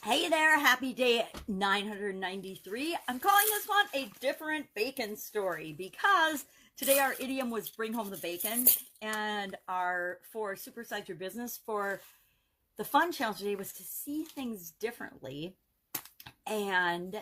Hey there, happy day 993. I'm calling this one a different bacon story because today our idiom was bring home the bacon, and our for supersize your business for the fun challenge today was to see things differently. And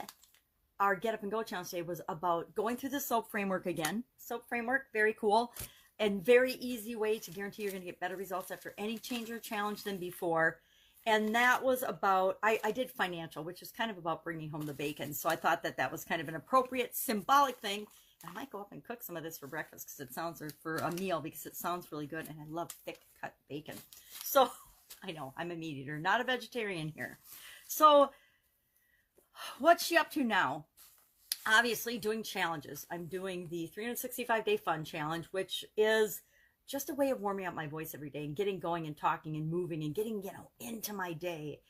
our get up and go challenge today was about going through the SOAP framework again. SOAP framework, very cool and very easy way to guarantee you're going to get better results after any change or challenge than before. And that was about, I did financial, which is kind of about bringing home the bacon. So I thought that that was kind of an appropriate symbolic thing. I might go up and cook some of this for breakfast because it sounds, or for a meal, because it sounds really good. And I love thick cut bacon. So I know I'm a meat eater, not a vegetarian here. So what's she up to now? Obviously doing challenges. I'm doing the 365-day fun challenge, which is just a way of warming up my voice every day and getting going and talking and moving and getting, into my day.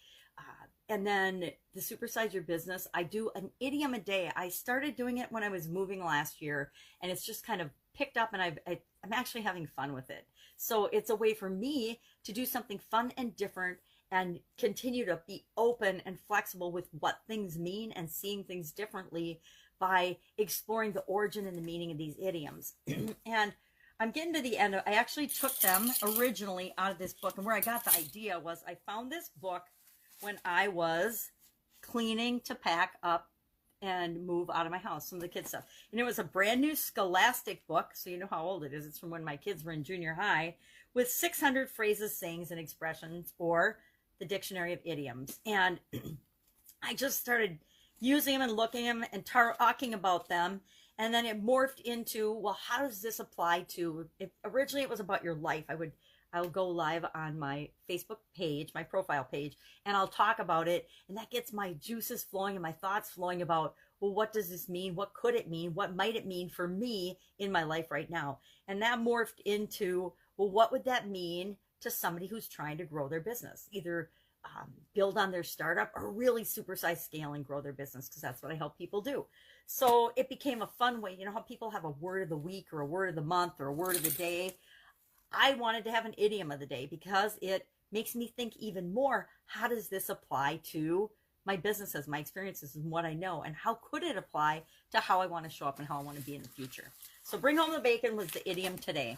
And then the Supersize Your Business, I do an idiom a day. I started doing it when I was moving last year, and it's just kind of picked up, and I'm actually having fun with it. So it's a way for me to do something fun and different and continue to be open and flexible with what things mean and seeing things differently by exploring the origin and the meaning of these idioms. And I'm getting to the end. I actually took them originally out of this book, and where I got the idea was I found this book when I was cleaning to pack up and move out of my house, some of the kids' stuff. And it was a brand new Scholastic book, so you know how old it is. It's from when my kids were in junior high, with 600 phrases, sayings, and expressions, or the Dictionary of Idioms. And I just started using them and looking at them and talking about them. And then it morphed into, well, how does this apply to, originally it was about your life. I'll go live on my Facebook page, my profile page, and I'll talk about it. And that gets my juices flowing and my thoughts flowing about, well, what does this mean? What could it mean? What might it mean for me in my life right now? And that morphed into, well, what would that mean to somebody who's trying to grow their business? Either build on their startup or really supersize, scale, and grow their business, because that's what I help people do. So it became a fun way. You know how people have a word of the week or a word of the month or a word of the day? I wanted to have an idiom of the day because it makes me think even more, how does this apply to my businesses, my experiences, and what I know? And how could it apply to how I want to show up and how I want to be in the future? So bring home the bacon was the idiom today.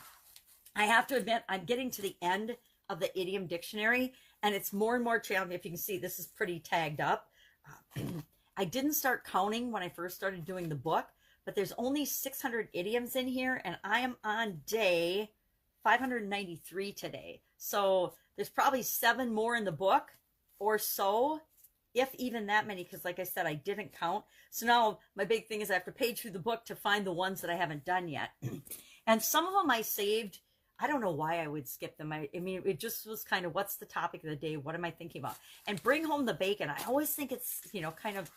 I have to admit, I'm getting to the end of the idiom dictionary, and it's more and more challenging. If you can see, this is pretty tagged up. I didn't start counting when I first started doing the book, but there's only 600 idioms in here, and I am on day 593 today. So there's probably 7 more in the book or so, if even that many, because like I said, I didn't count. So now my big thing is I have to page through the book to find the ones that I haven't done yet. And some of them I saved. I don't know why I would skip them. I mean, it just was kind of, what's the topic of the day? What am I thinking about? And bring home the bacon. I always think it's, kind of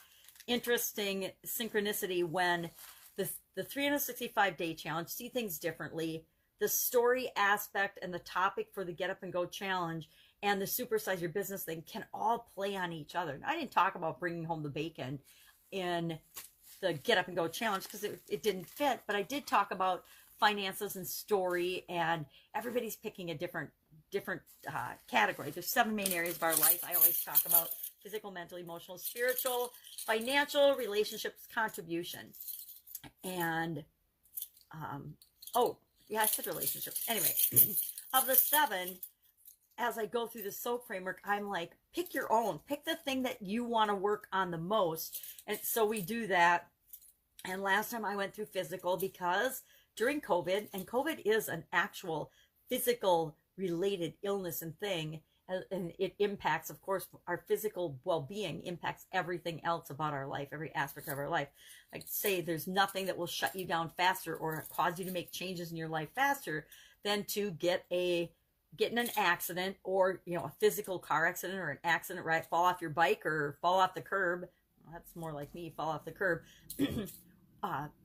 interesting synchronicity when the 365-day challenge, see things differently, the story aspect and the topic for the Get Up and Go challenge and the Supersize Your Business thing can all play on each other. Now, I didn't talk about bringing home the bacon in the Get Up and Go challenge because it didn't fit, but I did talk about finances and story, and everybody's picking a different category. There's 7 main areas of our life. I always talk about physical, mental, emotional, spiritual, financial, relationships, contribution. And, oh, yeah, I said relationships. Anyway, of the 7, as I go through the SOAP framework, I'm like, pick your own. Pick the thing that you want to work on the most. And so we do that. And last time I went through physical because during COVID, and COVID is an actual physical related illness and thing, and it impacts, of course, our physical well-being impacts everything else about our life, every aspect of our life. I'd say there's nothing that will shut you down faster or cause you to make changes in your life faster than to get in an accident, or, a physical car accident or an accident, right? Fall off your bike or fall off the curb. Well, that's more like me, fall off the curb.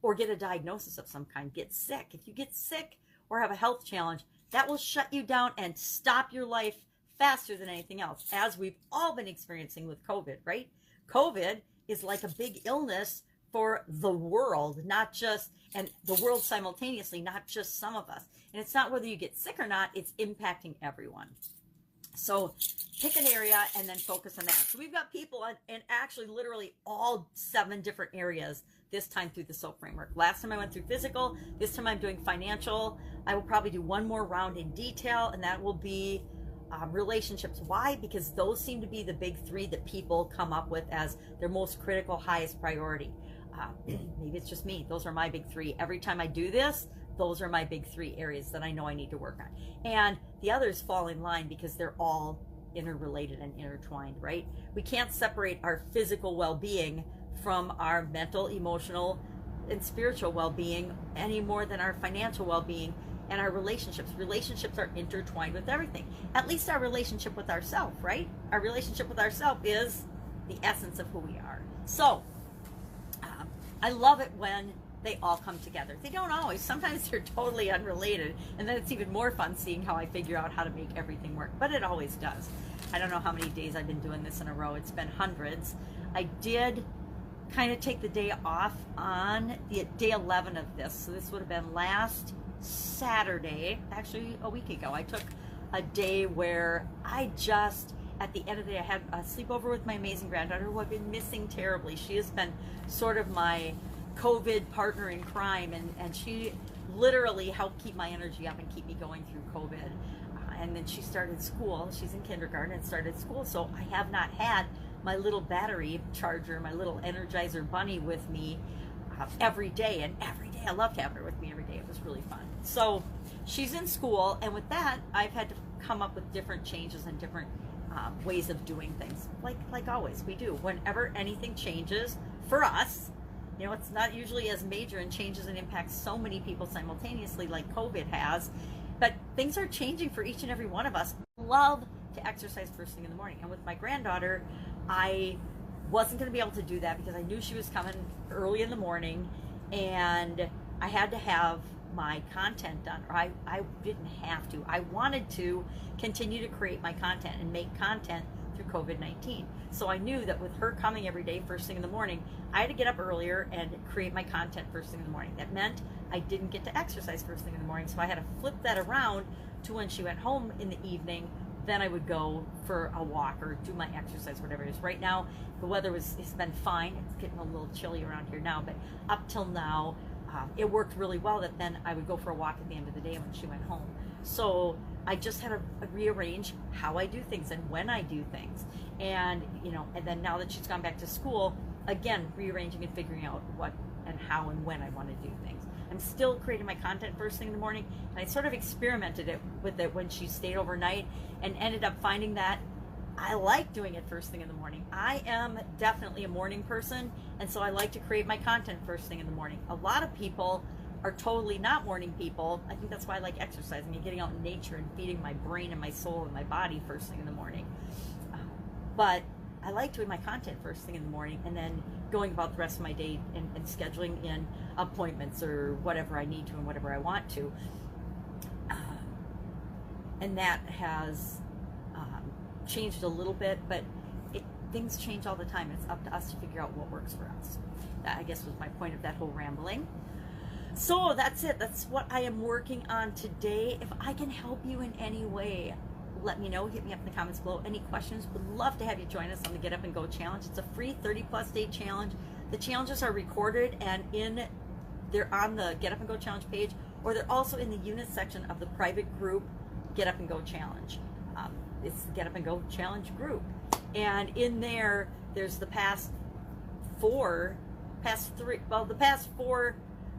Or get a diagnosis of some kind, get sick. If you get sick or have a health challenge, that will shut you down and stop your life faster than anything else, as we've all been experiencing with COVID, right? COVID is like a big illness for the world, and the world simultaneously, not just some of us. And it's not whether you get sick or not, it's impacting everyone. So pick an area and then focus on that. So we've got people in actually literally all 7 different areas this time through the SOAP framework. Last time I went through physical, this time I'm doing financial. I will probably do one more round in detail, and that will be relationships. Why? Because those seem to be the big 3 that people come up with as their most critical, highest priority. Maybe it's just me. Those are my big 3. Every time I do this, those are my big 3 areas that I know I need to work on. And the others fall in line because they're all interrelated and intertwined, right? We can't separate our physical well-being from our mental, emotional, and spiritual well-being any more than our financial well-being and our relationships. Relationships are intertwined with everything. At least our relationship with ourselves, right? Our relationship with ourselves is the essence of who we are. So, I love it when they all come together. They don't always. Sometimes they're totally unrelated, and then it's even more fun seeing how I figure out how to make everything work. But it always does. I don't know how many days I've been doing this in a row. It's been hundreds. I did kind of take the day off on the day 11 of this. So this would have been last Saturday, actually a week ago. I took a day where I just, at the end of the day, I had a sleepover with my amazing granddaughter who I've been missing terribly. She has been sort of my COVID partner in crime, and she literally helped keep my energy up and keep me going through COVID. And then she started school. She's in kindergarten and started school, so I have not had my little battery charger, my little Energizer bunny with me every day. And every day, I love to have her with me every day. It was really fun. So she's in school, and with that, I've had to come up with different changes and different ways of doing things, like always we do. Whenever anything changes for us, you know, it's not usually as major and changes and impacts so many people simultaneously like COVID has, but things are changing for each and every one of us. I love to exercise first thing in the morning, and with my granddaughter, I wasn't going to be able to do that because I knew she was coming early in the morning, and I had to have my content done, or I didn't have to. I wanted to continue to create my content and make content through COVID-19. So I knew that with her coming every day first thing in the morning, I had to get up earlier and create my content first thing in the morning. That meant I didn't get to exercise first thing in the morning, so I had to flip that around to when she went home in the evening. Then I would go for a walk or do my exercise, whatever it is. Right now, the weather it's been fine. It's getting a little chilly around here now, but up till now, it worked really well that then I would go for a walk at the end of the day when she went home. So I just had to rearrange how I do things and when I do things. And, you know, and then now that she's gone back to school, again, rearranging and figuring out what and how and when I want to do things. I'm still creating my content first thing in the morning, and I sort of experimented with it when she stayed overnight and ended up finding that I like doing it first thing in the morning. I am definitely a morning person, and so I like to create my content first thing in the morning. A lot of people are totally not morning people. I think that's why I like exercising and getting out in nature and feeding my brain and my soul and my body first thing in the morning. But I like doing my content first thing in the morning and then going about the rest of my day and scheduling in appointments or whatever I need to and whatever I want to. And that has changed a little bit, but things change all the time. It's up to us to figure out what works for us. That, I guess, was my point of that whole rambling. So that's it. That's what I am working on today. If I can help you in any way, let me know. Hit me up in the comments below. Any questions? Would love to have you join us on the Get Up and Go Challenge. It's a free 30+ day challenge. The challenges are recorded and they're on the Get Up and Go Challenge page, or they're also in the unit section of the private group Get Up and Go Challenge. It's the Get Up and Go Challenge group. And in there, there's the past four,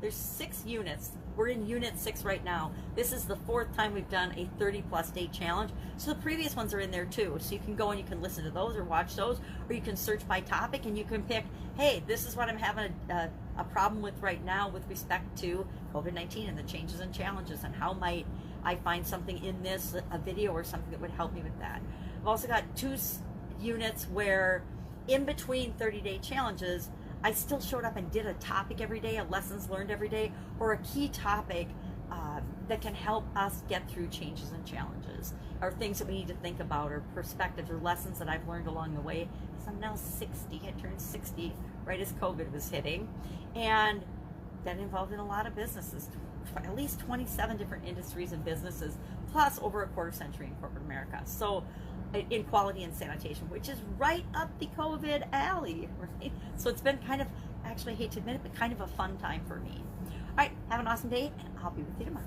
there's 6 units. We're in unit 6 right now. This is the 4th time we've done a 30+ day challenge. So the previous ones are in there too. So you can go and you can listen to those or watch those, or you can search by topic and you can pick, hey, this is what I'm having a problem with right now with respect to COVID-19 and the changes and challenges, and how might I find something in this, a video or something that would help me with that. I've also got 2 units where in between 30-day challenges, I still showed up and did a topic every day, a lessons learned every day, or a key topic that can help us get through changes and challenges, or things that we need to think about, or perspectives or lessons that I've learned along the way. Because I'm now 60, I turned 60 right as COVID was hitting, and that involved in a lot of businesses, at least 27 different industries and businesses plus over a quarter century in corporate America. So in quality and sanitation, which is right up the COVID alley, right? So it's been kind of, actually I hate to admit it, but kind of a fun time for me. All right, have an awesome day, and I'll be with you tomorrow.